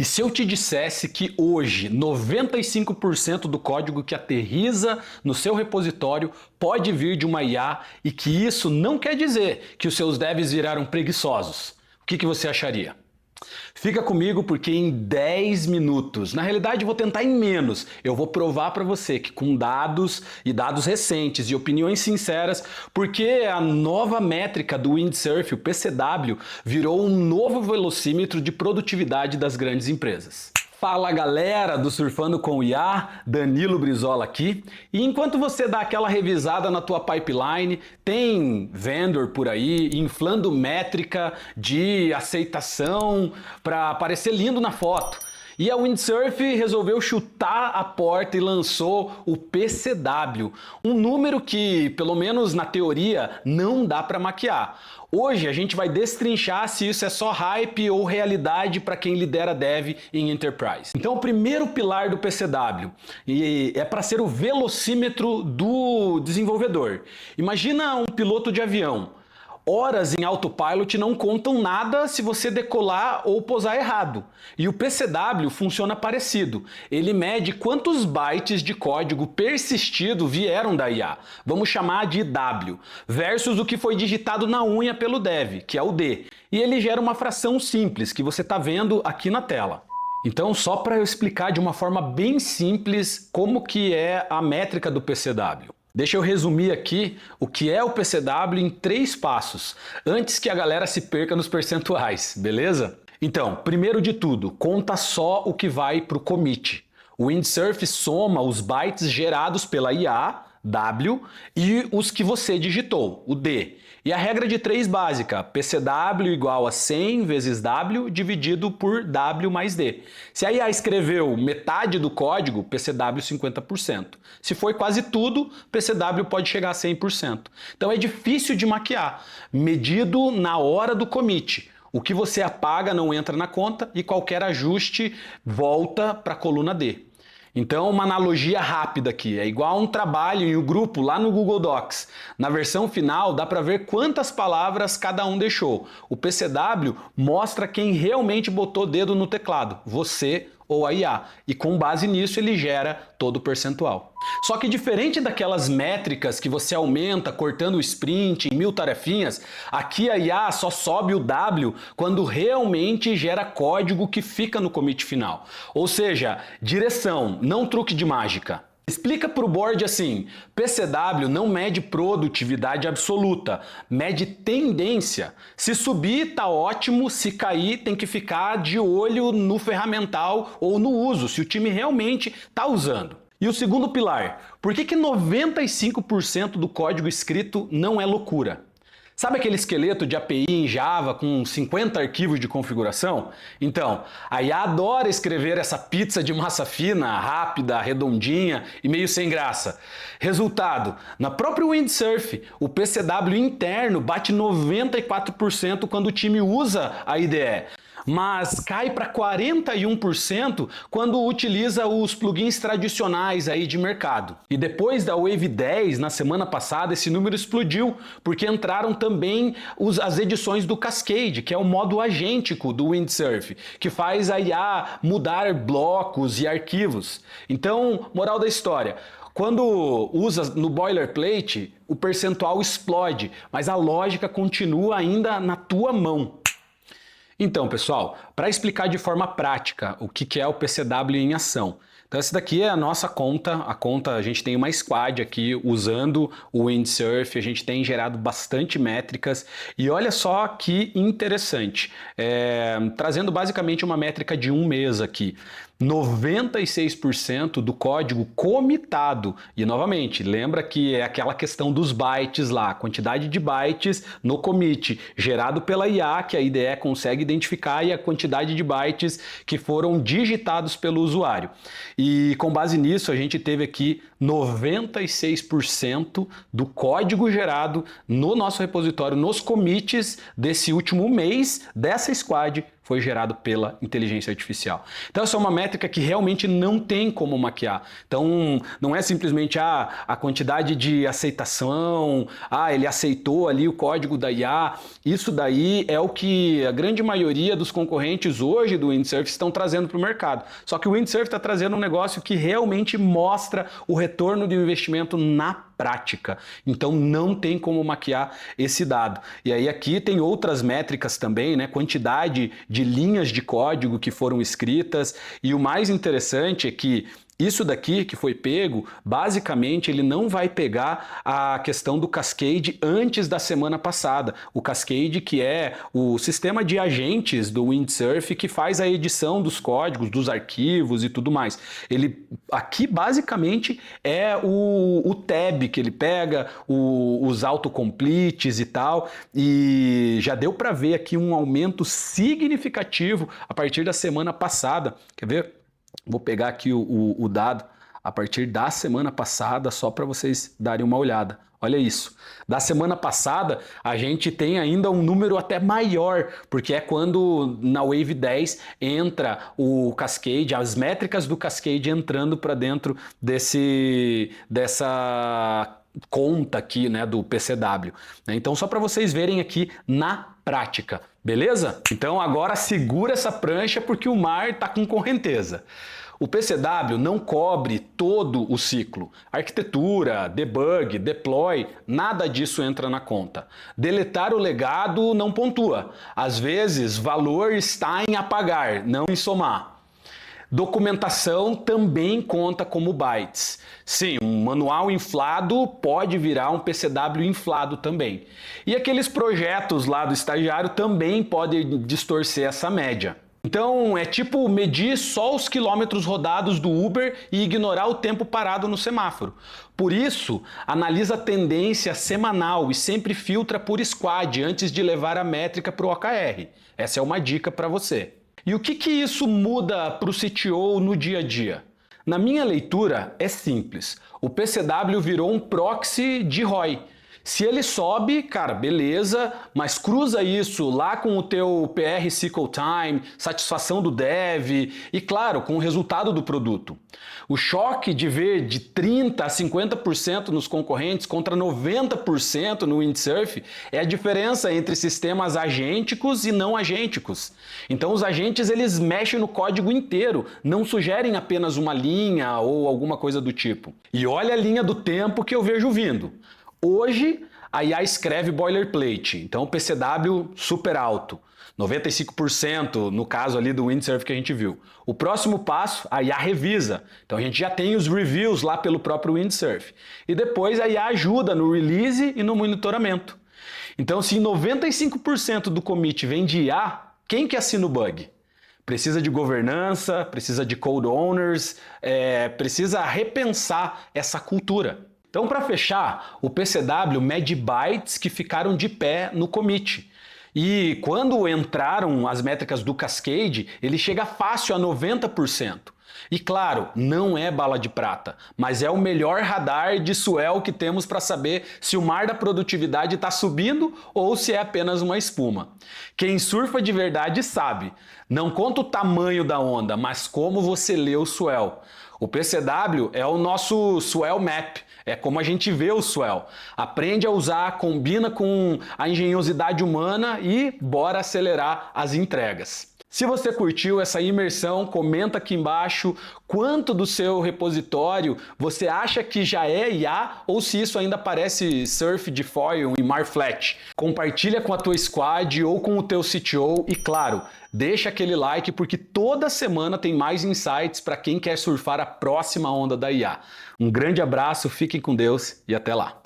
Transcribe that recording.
E se eu te dissesse que hoje 95% do código que aterriza no seu repositório pode vir de uma IA e que isso não quer dizer que os seus devs viraram preguiçosos? O que você acharia? Fica comigo porque em 10 minutos, na realidade eu vou tentar em menos, eu vou provar para você que com dados e dados recentes e opiniões sinceras, porque a nova métrica do Windsurf, o PCW, virou um novo velocímetro de produtividade das grandes empresas. Fala galera do Surfando com IA, Danilo Brizola aqui. E enquanto você dá aquela revisada na tua pipeline, tem vendor por aí inflando métrica de aceitação para parecer lindo na foto. E a Windsurf resolveu chutar a porta e lançou o PCW, um número que, pelo menos na teoria, não dá para maquiar. Hoje a gente vai destrinchar se isso é só hype ou realidade para quem lidera dev em enterprise. Então o primeiro pilar do PCW é para ser o velocímetro do desenvolvedor. Imagina um piloto de avião. Horas em autopilot não contam nada se você decolar ou pousar errado. E o PCW funciona parecido. Ele mede quantos bytes de código persistido vieram da IA, vamos chamar de W, versus o que foi digitado na unha pelo dev, que é o D. E ele gera uma fração simples, que você está vendo aqui na tela. Então, só para eu explicar de uma forma bem simples como que é a métrica do PCW. Deixa eu resumir aqui o que é o PCW em 3 passos, antes que a galera se perca nos percentuais, beleza? Então, primeiro de tudo, conta só o que vai para o commit. O Windsurf soma os bytes gerados pela IA, W, e os que você digitou, o D. E a regra de 3 básica, PCW igual a 100 vezes W dividido por W mais D. Se a IA escreveu metade do código, PCW 50%. Se foi quase tudo, PCW pode chegar a 100%. Então é difícil de maquiar, medido na hora do commit. O que você apaga não entra na conta e qualquer ajuste volta para a coluna D. Então, uma analogia rápida aqui, é igual a um trabalho em um grupo lá no Google Docs. Na versão final, dá para ver quantas palavras cada um deixou. O PCW mostra quem realmente botou o dedo no teclado, você ou a IA, e com base nisso ele gera todo o percentual. Só que diferente daquelas métricas que você aumenta cortando o sprint em 1000 tarefinhas, aqui a IA só sobe o W quando realmente gera código que fica no commit final. Ou seja, direção, não truque de mágica. Explica para o board assim, PCW não mede produtividade absoluta, mede tendência. Se subir tá ótimo, se cair tem que ficar de olho no ferramental ou no uso, se o time realmente está usando. E o segundo pilar, por que 95% do código escrito não é loucura? Sabe aquele esqueleto de API em Java com 50 arquivos de configuração? Então, a IA adora escrever essa pizza de massa fina, rápida, redondinha e meio sem graça. Resultado, na própria Windsurf, o PCW interno bate 94% quando o time usa a IDE. Mas cai para 41% quando utiliza os plugins tradicionais aí de mercado. E depois da Wave 10, na semana passada, esse número explodiu, porque entraram também as edições do Cascade, que é o modo agêntico do Windsurf, que faz a IA mudar blocos e arquivos. Então, moral da história, quando usa no boilerplate, o percentual explode, mas a lógica continua ainda na tua mão. Então, pessoal, para explicar de forma prática o que é o PCW em ação. Então essa daqui é a nossa conta, a gente tem uma squad aqui usando o Windsurf, a gente tem gerado bastante métricas e olha só que interessante, trazendo basicamente uma métrica de um mês aqui. 96% do código comitado. E novamente, lembra que é aquela questão dos bytes lá, quantidade de bytes no commit, gerado pela IA, que a IDE consegue identificar, e a quantidade de bytes que foram digitados pelo usuário. E com base nisso, a gente teve aqui 96% do código gerado no nosso repositório, nos commits desse último mês, dessa squad, foi gerado pela inteligência artificial. Então essa é uma métrica que realmente não tem como maquiar. Então não é simplesmente a quantidade de aceitação, ele aceitou ali o código da IA. Isso daí é o que a grande maioria dos concorrentes hoje do Windsurf estão trazendo para o mercado. Só que o Windsurf está trazendo um negócio que realmente mostra o retorno de investimento na prática. Então não tem como maquiar esse dado. E aí aqui tem outras métricas também, né? Quantidade de linhas de código que foram escritas, e o mais interessante é que isso daqui que foi pego, basicamente ele não vai pegar a questão do Cascade antes da semana passada. O Cascade, que é o sistema de agentes do Windsurf que faz a edição dos códigos, dos arquivos e tudo mais. Ele aqui basicamente é o tab que ele pega, os autocompletes e tal, e já deu para ver aqui um aumento significativo a partir da semana passada. Quer ver? Vou pegar aqui o dado a partir da semana passada, só para vocês darem uma olhada. Olha isso. Da semana passada, a gente tem ainda um número até maior, porque é quando na Wave 10 entra o Cascade, as métricas do Cascade entrando para dentro dessa conta aqui, né, do PCW. Então, só para vocês verem aqui na prática, beleza? Então agora segura essa prancha porque o mar está com correnteza. O PCW não cobre todo o ciclo. Arquitetura, debug, deploy, nada disso entra na conta. Deletar o legado não pontua. Às vezes, valor está em apagar, não em somar. Documentação também conta como bytes. Sim, um manual inflado pode virar um PCW inflado também. E aqueles projetos lá do estagiário também podem distorcer essa média. Então é tipo medir só os quilômetros rodados do Uber e ignorar o tempo parado no semáforo. Por isso, analisa a tendência semanal e sempre filtra por squad antes de levar a métrica para o OKR. Essa é uma dica para você. E o que isso muda para o CTO no dia a dia? Na minha leitura, é simples. O PCW virou um proxy de ROI. Se ele sobe, cara, beleza, mas cruza isso lá com o teu PR Cycle Time, satisfação do dev e, claro, com o resultado do produto. O choque de ver de 30% a 50% nos concorrentes contra 90% no Windsurf é a diferença entre sistemas agênticos e não agênticos. Então os agentes eles mexem no código inteiro, não sugerem apenas uma linha ou alguma coisa do tipo. E olha a linha do tempo que eu vejo vindo. Hoje, a IA escreve boilerplate, então o PCW super alto, 95% no caso ali do Windsurf que a gente viu. O próximo passo, a IA revisa, então a gente já tem os reviews lá pelo próprio Windsurf. E depois a IA ajuda no release e no monitoramento. Então se 95% do commit vem de IA, quem que assina o bug? Precisa de governança, precisa de code owners, precisa repensar essa cultura. Então, para fechar, o PCW mede bytes que ficaram de pé no commit. E quando entraram as métricas do Cascade, ele chega fácil a 90%. E claro, não é bala de prata, mas é o melhor radar de swell que temos para saber se o mar da produtividade está subindo ou se é apenas uma espuma. Quem surfa de verdade sabe, não conta o tamanho da onda, mas como você lê o swell. O PCW é o nosso swell map. É como a gente vê o swell. Aprende a usar, combina com a engenhosidade humana e bora acelerar as entregas. Se você curtiu essa imersão, comenta aqui embaixo quanto do seu repositório você acha que já é IA ou se isso ainda parece surf de foil e mar flat. Compartilha com a tua squad ou com o teu CTO e claro, deixa aquele like porque toda semana tem mais insights para quem quer surfar a próxima onda da IA. Um grande abraço, fiquem com Deus e até lá!